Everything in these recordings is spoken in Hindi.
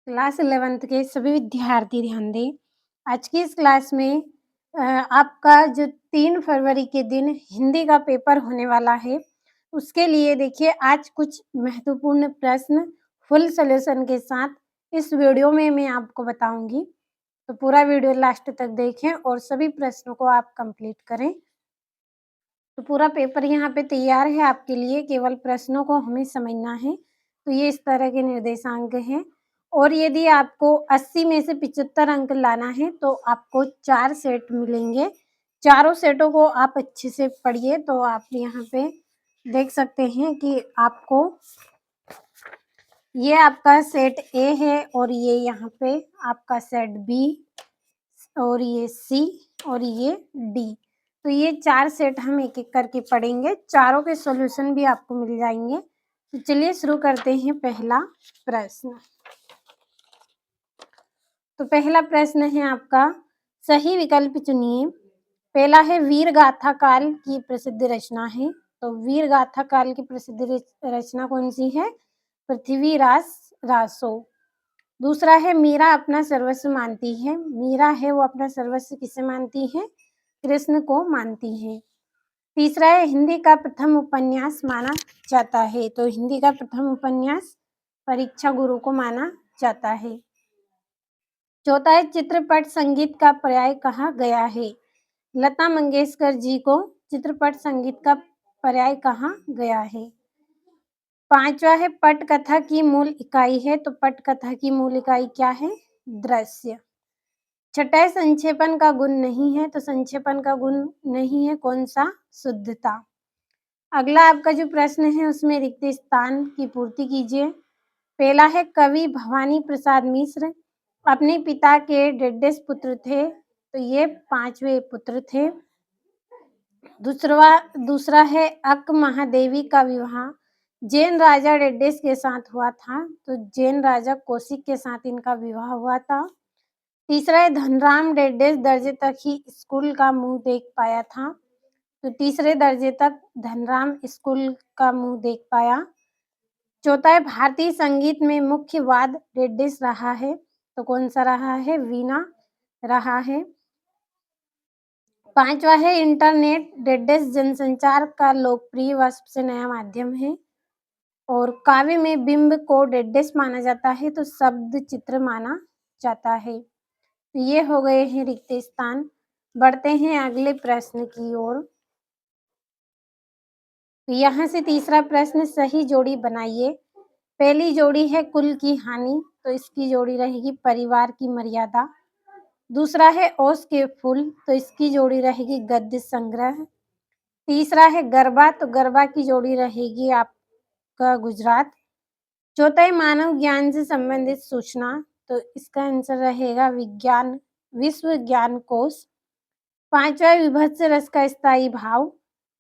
क्लास 11th के सभी विद्यार्थी ध्यान दें। आज की इस क्लास में आपका जो 3 फरवरी के दिन हिंदी का पेपर होने वाला है, उसके लिए देखिए आज कुछ महत्वपूर्ण प्रश्न फुल सॉल्यूशन के साथ इस वीडियो में मैं आपको बताऊँगी। तो पूरा वीडियो लास्ट तक देखें और सभी प्रश्नों को आप कंप्लीट करें। तो पूरा पेपर यहाँ पे तैयार है आपके लिए, केवल प्रश्नों को हमें समझना है। तो ये इस तरह के निर्देशांक हैं और यदि आपको 80 में से 75 अंक लाना है तो आपको 4 सेट मिलेंगे। चारों सेटों को आप अच्छे से पढ़िए। तो आप यहाँ पे देख सकते हैं कि आपको ये आपका सेट ए है और ये यहाँ पे आपका सेट बी और ये सी और ये डी। तो ये 4 सेट हम एक-एक करके पढ़ेंगे। चारों के सॉल्यूशन भी आपको मिल जाएंगे। तो चलिए शुरू करते हैं पहला प्रश्न। तो पहला प्रश्न है आपका, सही विकल्प चुनिए। पहला है वीर गाथा काल की प्रसिद्ध रचना है। तो वीर गाथा काल की प्रसिद्ध रचना कौन सी है? पृथ्वीराज रासो। दूसरा है मीरा अपना सर्वस्व मानती है। मीरा है वो अपना सर्वस्व किसे मानती है? कृष्ण को मानती है। तीसरा है हिंदी का प्रथम उपन्यास माना जाता है। तो हिंदी का प्रथम उपन्यास परीक्षा गुरु को माना जाता है। चौथा है चित्रपट संगीत का पर्याय कहा गया है। लता मंगेशकर जी को चित्रपट संगीत का पर्याय कहा गया है। पांचवा है पटकथा की मूल इकाई है। तो पटकथा की मूल इकाई क्या है? दृश्य। छठा है संक्षेपण का गुण नहीं है। तो संक्षेपण का गुण नहीं है कौन सा? शुद्धता। अगला आपका जो प्रश्न है उसमें रिक्त स्थान की पूर्ति कीजिए। पहला है कवि भवानी प्रसाद मिश्र अपने पिता के डेढ़ पुत्र थे। तो ये 5वें पुत्र थे। दूसरा है अक महादेवी का विवाह जैन राजा डेड्डेस के साथ हुआ था। तो जैन राजा कौशिक के साथ इनका विवाह हुआ था। तीसरा है धनराम डेड्डेस दर्जे तक ही स्कूल का मुंह देख पाया था। तो तीसरे दर्जे तक धनराम स्कूल का मुंह देख पाया। चौथा है भारतीय संगीत में मुख्य वाद्य डेड्डेस रहा है। तो कौन सा रहा है? वीणा रहा है। पांचवा है इंटरनेट डेड्डेस जनसंचार का लोकप्रिय व सबसे नया माध्यम है। और काव्य में बिंब को डेड्डेस माना जाता है। तो शब्द चित्र माना जाता है। तो ये हो गए हैं रिक्त स्थान। बढ़ते हैं अगले प्रश्न की ओर। तो यहाँ से तीसरा प्रश्न, सही जोड़ी बनाइए। पहली जोड़ी है कुल की हानि। तो इसकी जोड़ी रहेगी परिवार की मर्यादा। दूसरा है ओस के फूल। तो इसकी जोड़ी रहेगी गद्य संग्रह। तीसरा है गरबा। तो गरबा की जोड़ी रहेगी आपका गुजरात। चौथा है मानव ज्ञान से संबंधित सूचना। तो इसका आंसर रहेगा विज्ञान विश्व ज्ञान कोश। पांचवा विभत्स रस का स्थायी भाव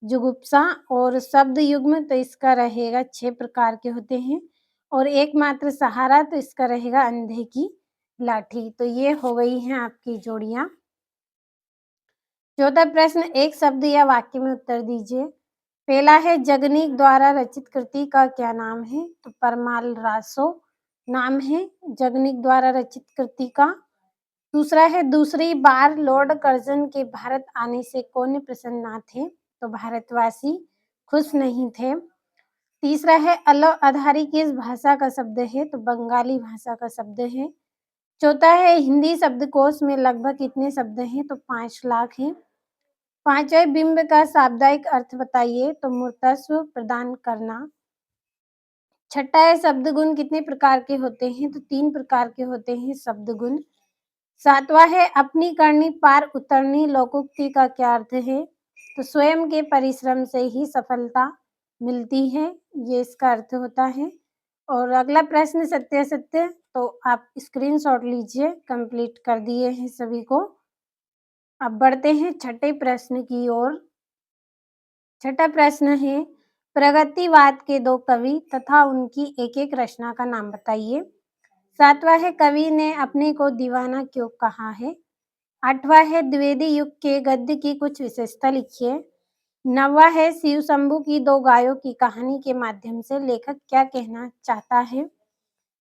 जुगुप्सा और शब्द युग्म। तो इसका रहेगा 6 प्रकार के होते हैं। और एकमात्र सहारा। तो इसका रहेगा अंधे की लाठी। तो ये हो गई हैं आपकी जोड़ियां। चौथा प्रश्न, एक शब्द या वाक्य में उत्तर दीजिए। पहला है जगनीक द्वारा रचित कृति का क्या नाम है? तो परमाल रासो नाम है जगनीक द्वारा रचित कृति का। दूसरा है दूसरी बार लॉर्ड कर्जन के भारत आने से कौन प्रसन्न ना थे? तो भारतवासी खुश नहीं थे। तीसरा है अलो अधारी किस भाषा का शब्द है? तो बंगाली भाषा का शब्द है। चौथा है हिंदी शब्दकोश में लगभग कितने शब्द हैं? तो 5 लाख हैं। पांचवें बिंब का शाब्दिक अर्थ बताइए। तो मूर्तत्व प्रदान करना। छठा है शब्द गुण कितने प्रकार के होते हैं? तो 3 प्रकार के होते हैं शब्द गुण। सातवां है अपनी करनी पार उतरनी लोकोक्ति का क्या अर्थ है? तो स्वयं के परिश्रम से ही सफलता मिलती है, ये इसका अर्थ होता है। और अगला प्रश्न सत्य सत्य। तो आप स्क्रीनशॉट लीजिए, कंप्लीट कर दिए हैं सभी को। अब बढ़ते हैं छठे प्रश्न की ओर। छठा प्रश्न है प्रगतिवाद के 2 कवि तथा उनकी एक-एक रचना का नाम बताइए। सातवां है कवि ने अपने को दीवाना क्यों कहा है। आठवां है द्विवेदी युग के गद्य की कुछ विशेषता लिखिए। नौवां है शिव शंभू की 2 गायों की कहानी के माध्यम से लेखक क्या कहना चाहता है।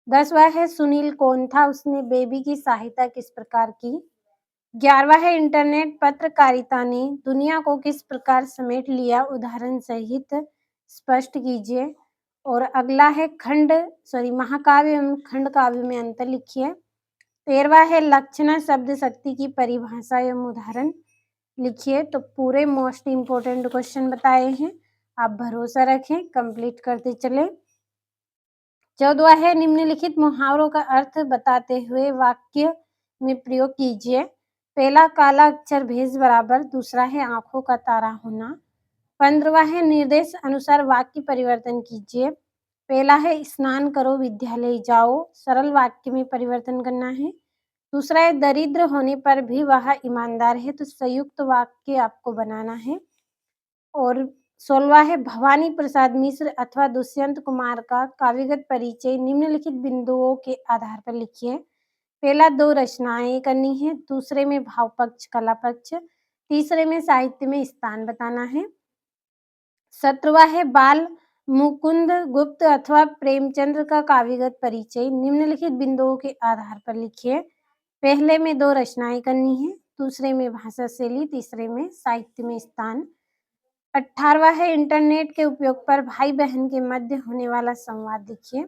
10वां है सुनील कौन था, उसने बेबी की सहायता किस प्रकार की। 11वां है इंटरनेट पत्रकारिता ने दुनिया को किस प्रकार समेट लिया, उदाहरण सहित स्पष्ट कीजिए। और अगला है महाकाव्य एवं खंड काव्य में अंतर लिखिए। 13वां है लक्षणा शब्द शक्ति की परिभाषा एवं उदाहरण लिखिए। तो पूरे मोस्ट इम्पोर्टेंट क्वेश्चन बताए हैं, आप भरोसा रखें, कंप्लीट करते चले। 14वां है निम्नलिखित मुहावरों का अर्थ बताते हुए वाक्य में प्रयोग कीजिए। पहला काला अक्षर भेज बराबर, दूसरा है आंखों का तारा होना। 15वां है निर्देश अनुसार वाक्य परिवर्तन कीजिए। पहला है स्नान करो विद्यालय जाओ, सरल वाक्य में परिवर्तन करना है। दूसरा है दरिद्र होने पर भी वह ईमानदार है, तो संयुक्त वाक्य आपको बनाना है। और 16वां है भवानी प्रसाद मिश्र अथवा दुष्यंत कुमार का काव्यगत परिचय निम्नलिखित बिंदुओं के आधार पर लिखिए। पहला 2 रचनाएं करनी है, दूसरे में भाव पक्ष कला पक्ष, तीसरे में साहित्य में स्थान बताना है। 17वां है बाल मुकुंद गुप्त अथवा प्रेमचंद्र का काव्यगत परिचय निम्नलिखित बिंदुओं के आधार पर लिखिए। पहले में 2 रचनाएं करनी है, दूसरे में भाषा शैली, तीसरे में साहित्य में स्थान। 18वां है इंटरनेट के उपयोग पर भाई बहन के मध्य होने वाला संवाद लिखिए।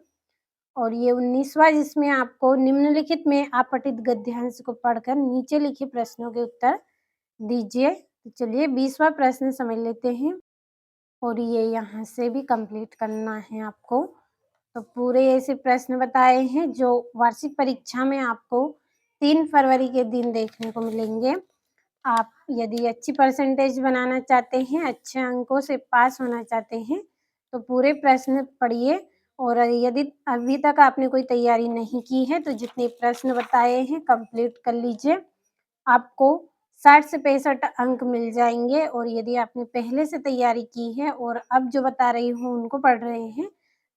और ये 19वां जिसमें आपको निम्नलिखित में अपठित गद्यांश को पढ़कर नीचे लिखे प्रश्नों के उत्तर दीजिए। तो चलिए 20वां प्रश्न समझ लेते हैं, और ये यहाँ से भी कंप्लीट करना है आपको। तो पूरे ऐसे प्रश्न बताए हैं जो वार्षिक परीक्षा में आपको 3 फरवरी के दिन देखने को मिलेंगे। आप यदि अच्छी परसेंटेज बनाना चाहते हैं, अच्छे अंकों से पास होना चाहते हैं, तो पूरे प्रश्न पढ़िए। और यदि अभी तक आपने कोई तैयारी नहीं की है, तो जितने प्रश्न बताए हैं कंप्लीट कर लीजिए। आपको 60 से 65 अंक मिल जाएंगे। और यदि आपने पहले से तैयारी की है और अब जो बता रही हूँ उनको पढ़ रहे हैं,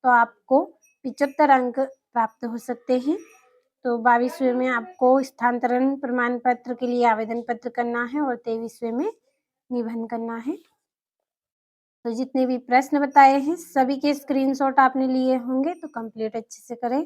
तो आपको 75 अंक प्राप्त हो सकते हैं। तो 22वें में आपको स्थानांतरण प्रमाण पत्र के लिए आवेदन पत्र करना है और 23वें में निबंध करना है। तो जितने भी प्रश्न बताए हैं सभी के स्क्रीनशॉट आपने लिए होंगे, तो कंप्लीट अच्छे से करें।